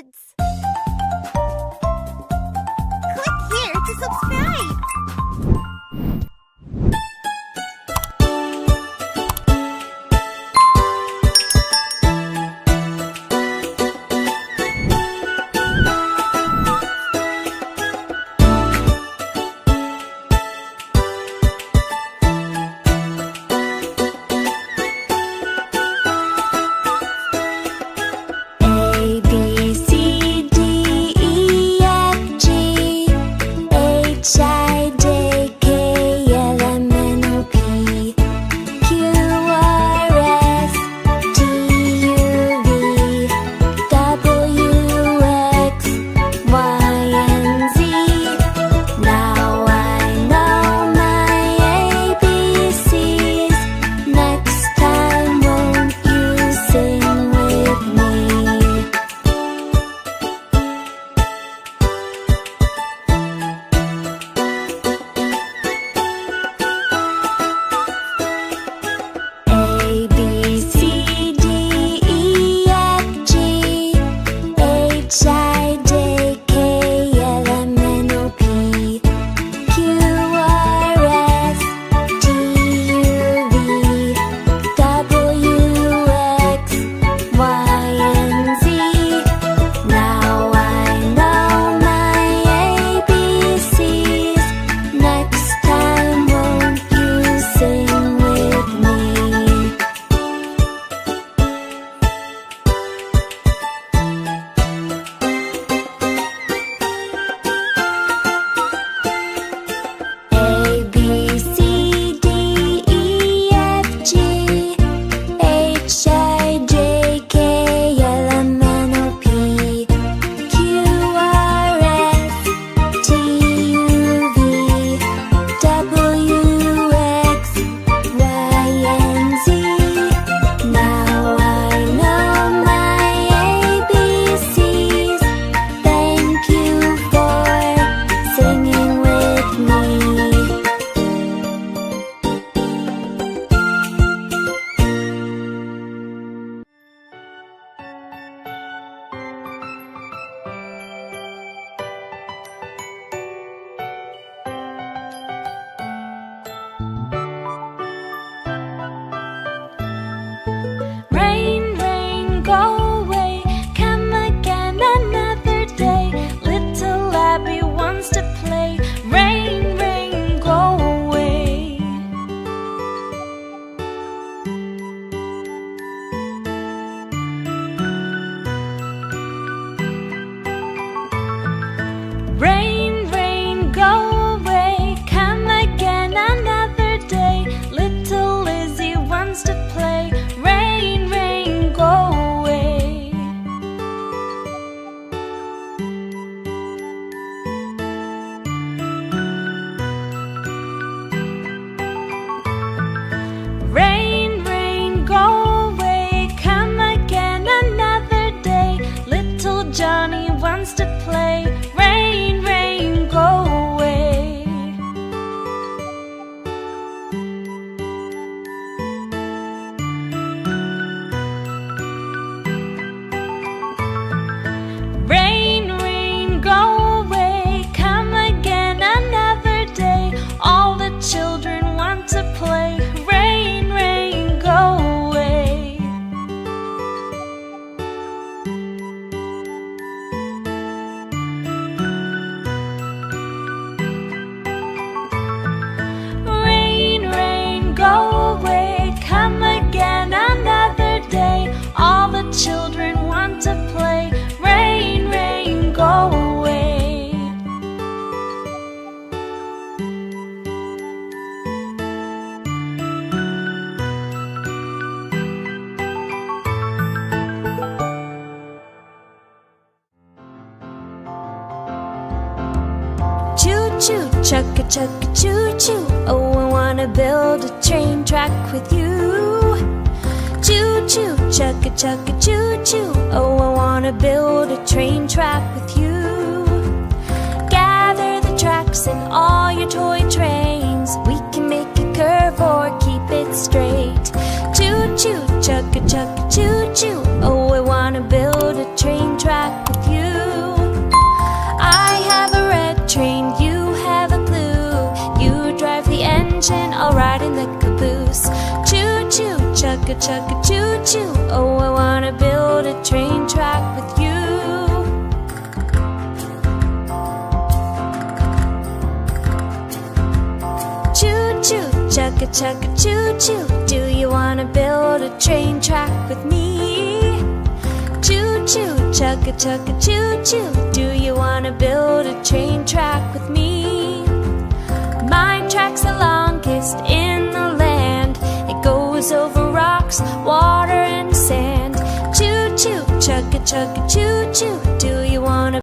kids! Click here to subscribe! Choo-choo, chugga-chugga, choo-choo. Oh, I wanna build a train track with you. Choo-choo, chugga-chugga, choo-choo. Oh, I wanna build a train track with you. Gather the tracks and all your toy trains. We can make a curve or keep it straight. Choo-choo, chugga-chugga, choo-choo. Oh, I wanna build a train track with you. chugga chugga choo choo. Oh, I wanna build a train track with you. Choo choo, chugga chugga choo choo. Do you wanna build a train track with me? Choo choo, chugga chugga choo choo. Do you wanna build a train track with me? My track's the longest in the land. It goes over rocks, water and sand. Choo choo, chugga chugga choo choo. Do you wanna